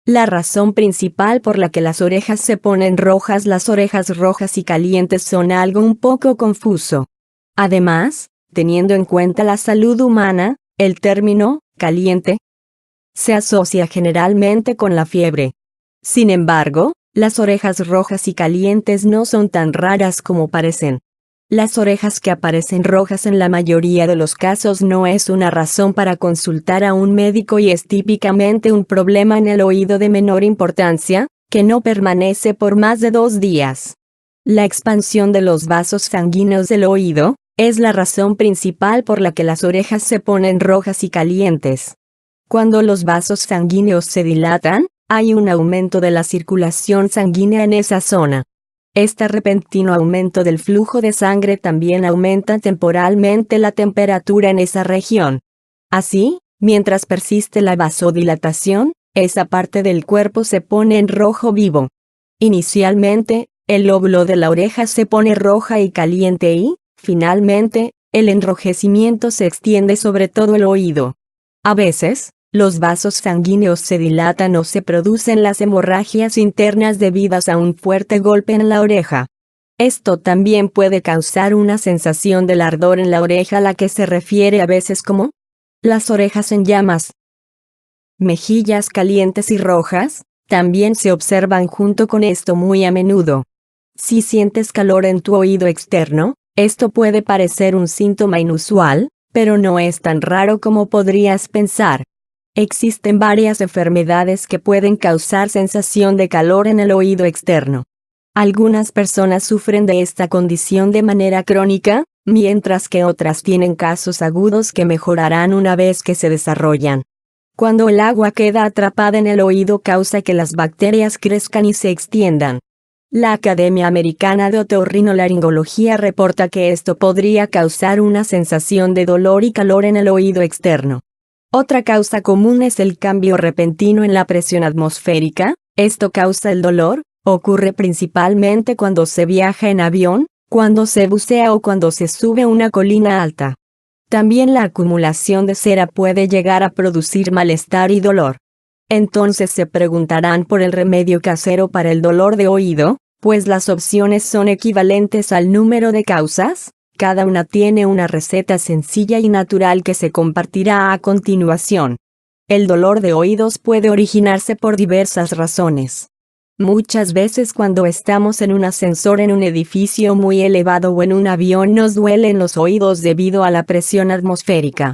La razón principal por la que las orejas se ponen rojas, las orejas rojas y calientes, son algo un poco confuso. Además, teniendo en cuenta la salud humana, el término caliente se asocia generalmente con la fiebre. Sin embargo, las orejas rojas y calientes no son tan raras como parecen. Las orejas que aparecen rojas en la mayoría de los casos no es una razón para consultar a un médico y es típicamente un problema en el oído de menor importancia, que no permanece por más de 2 días. La expansión de los vasos sanguíneos del oído es la razón principal por la que las orejas se ponen rojas y calientes. Cuando los vasos sanguíneos se dilatan, hay un aumento de la circulación sanguínea en esa zona. Este repentino aumento del flujo de sangre también aumenta temporalmente la temperatura en esa región. Así, mientras persiste la vasodilatación, esa parte del cuerpo se pone en rojo vivo. Inicialmente, el lóbulo de la oreja se pone roja y caliente y, finalmente, el enrojecimiento se extiende sobre todo el oído. A veces, los vasos sanguíneos se dilatan o se producen las hemorragias internas debidas a un fuerte golpe en la oreja. Esto también puede causar una sensación del ardor en la oreja, a la que se refiere a veces como las orejas en llamas. Mejillas calientes y rojas también se observan junto con esto muy a menudo. Si sientes calor en tu oído externo, esto puede parecer un síntoma inusual, pero no es tan raro como podrías pensar. Existen varias enfermedades que pueden causar sensación de calor en el oído externo. Algunas personas sufren de esta condición de manera crónica, mientras que otras tienen casos agudos que mejorarán una vez que se desarrollan. Cuando el agua queda atrapada en el oído, causa que las bacterias crezcan y se extiendan. La Academia Americana de Otorrinolaringología reporta que esto podría causar una sensación de dolor y calor en el oído externo. Otra causa común es el cambio repentino en la presión atmosférica. Esto causa el dolor. Ocurre principalmente cuando se viaja en avión, cuando se bucea o cuando se sube una colina alta. También la acumulación de cera puede llegar a producir malestar y dolor. Entonces se preguntarán por el remedio casero para el dolor de oído, pues las opciones son equivalentes al número de causas. Cada una tiene una receta sencilla y natural que se compartirá a continuación. El dolor de oídos puede originarse por diversas razones. Muchas veces cuando estamos en un ascensor en un edificio muy elevado o en un avión nos duelen los oídos debido a la presión atmosférica.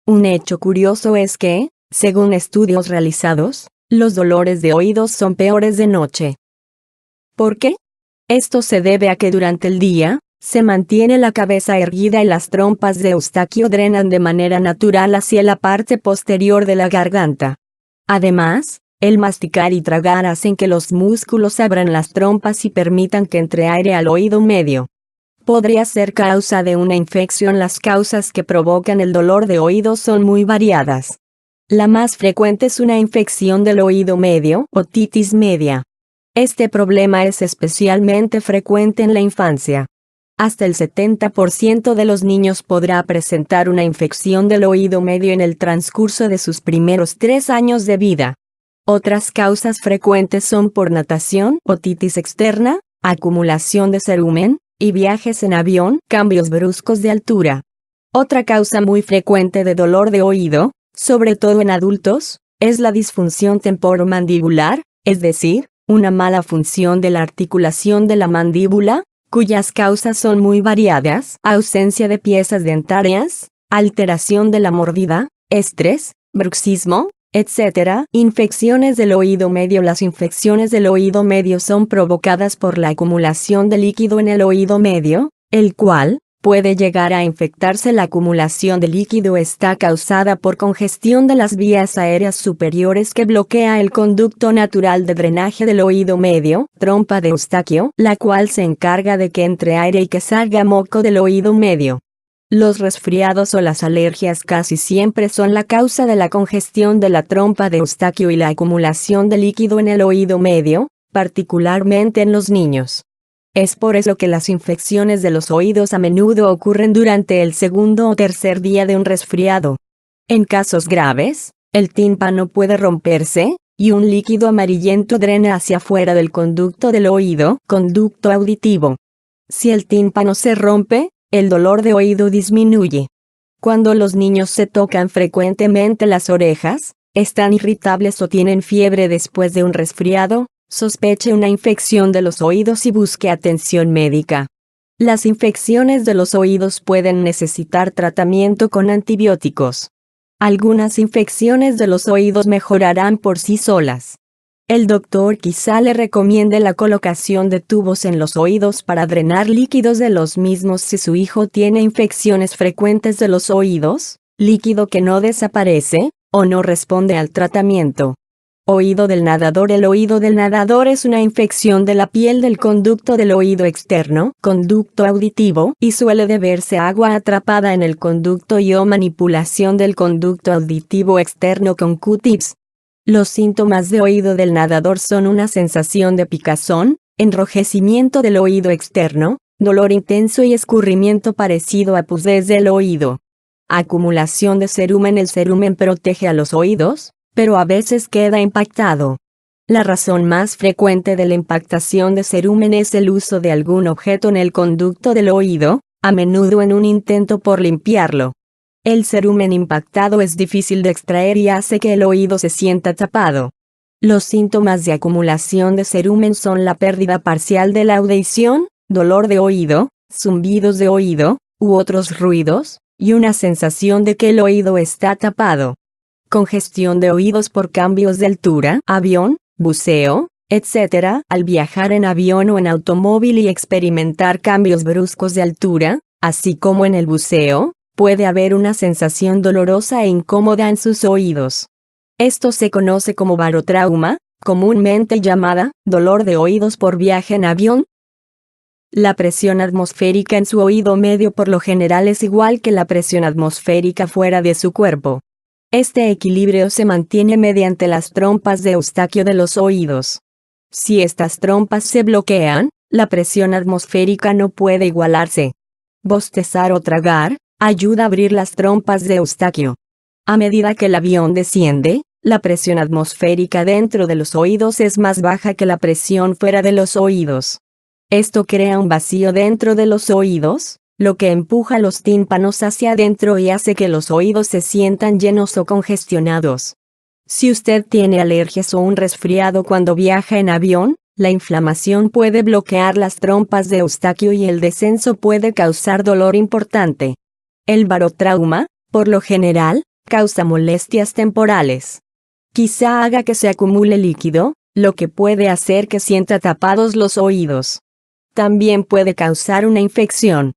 Un hecho curioso es que, según estudios realizados, los dolores de oídos son peores de noche. ¿Por qué? Esto se debe a que durante el día, se mantiene la cabeza erguida y las trompas de Eustaquio drenan de manera natural hacia la parte posterior de la garganta. Además, el masticar y tragar hacen que los músculos abran las trompas y permitan que entre aire al oído medio. Podría ser causa de una infección. Las causas que provocan el dolor de oído son muy variadas. La más frecuente es una infección del oído medio, otitis media. Este problema es especialmente frecuente en la infancia. Hasta el 70% de los niños podrá presentar una infección del oído medio en el transcurso de sus primeros 3 años de vida. Otras causas frecuentes son por natación, otitis externa, acumulación de cerumen, y viajes en avión, cambios bruscos de altura. Otra causa muy frecuente de dolor de oído, sobre todo en adultos, es la disfunción temporomandibular, es decir, una mala función de la articulación de la mandíbula, cuyas causas son muy variadas: ausencia de piezas dentarias, alteración de la mordida, estrés, bruxismo, etc. Infecciones del oído medio. Las infecciones del oído medio son provocadas por la acumulación de líquido en el oído medio, el cual puede llegar a infectarse. La acumulación de líquido está causada por congestión de las vías aéreas superiores que bloquea el conducto natural de drenaje del oído medio, trompa de Eustaquio, la cual se encarga de que entre aire y que salga moco del oído medio. Los resfriados o las alergias casi siempre son la causa de la congestión de la trompa de Eustaquio y la acumulación de líquido en el oído medio, particularmente en los niños. Es por eso que las infecciones de los oídos a menudo ocurren durante el segundo o tercer día de un resfriado. En casos graves, el tímpano puede romperse, y un líquido amarillento drena hacia afuera del conducto del oído, conducto auditivo. Si el tímpano se rompe, el dolor de oído disminuye. Cuando los niños se tocan frecuentemente las orejas, están irritables o tienen fiebre después de un resfriado, sospeche una infección de los oídos y busque atención médica. Las infecciones de los oídos pueden necesitar tratamiento con antibióticos. Algunas infecciones de los oídos mejorarán por sí solas. El doctor quizá le recomiende la colocación de tubos en los oídos para drenar líquidos de los mismos si su hijo tiene infecciones frecuentes de los oídos, líquido que no desaparece, o no responde al tratamiento. Oído del nadador. El oído del nadador es una infección de la piel del conducto del oído externo, conducto auditivo, y suele deberse a agua atrapada en el conducto y o manipulación del conducto auditivo externo con Q-tips. Los síntomas de oído del nadador son una sensación de picazón, enrojecimiento del oído externo, dolor intenso y escurrimiento parecido a pus desde el oído. Acumulación de cerumen. El cerumen protege a los oídos, pero a veces queda impactado. La razón más frecuente de la impactación de cerumen es el uso de algún objeto en el conducto del oído, a menudo en un intento por limpiarlo. El cerumen impactado es difícil de extraer y hace que el oído se sienta tapado. Los síntomas de acumulación de cerumen son la pérdida parcial de la audición, dolor de oído, zumbidos de oído, u otros ruidos, y una sensación de que el oído está tapado. Congestión de oídos por cambios de altura, avión, buceo, etc. Al viajar en avión o en automóvil y experimentar cambios bruscos de altura, así como en el buceo, puede haber una sensación dolorosa e incómoda en sus oídos. Esto se conoce como barotrauma, comúnmente llamada dolor de oídos por viaje en avión. La presión atmosférica en su oído medio por lo general es igual que la presión atmosférica fuera de su cuerpo. Este equilibrio se mantiene mediante las trompas de Eustaquio de los oídos. Si estas trompas se bloquean, la presión atmosférica no puede igualarse. Bostezar o tragar ayuda a abrir las trompas de Eustaquio. A medida que el avión desciende, la presión atmosférica dentro de los oídos es más baja que la presión fuera de los oídos. Esto crea un vacío dentro de los oídos, lo que empuja los tímpanos hacia adentro y hace que los oídos se sientan llenos o congestionados. Si usted tiene alergias o un resfriado cuando viaja en avión, la inflamación puede bloquear las trompas de Eustaquio y el descenso puede causar dolor importante. El barotrauma, por lo general, causa molestias temporales. Quizá haga que se acumule líquido, lo que puede hacer que sienta tapados los oídos. También puede causar una infección.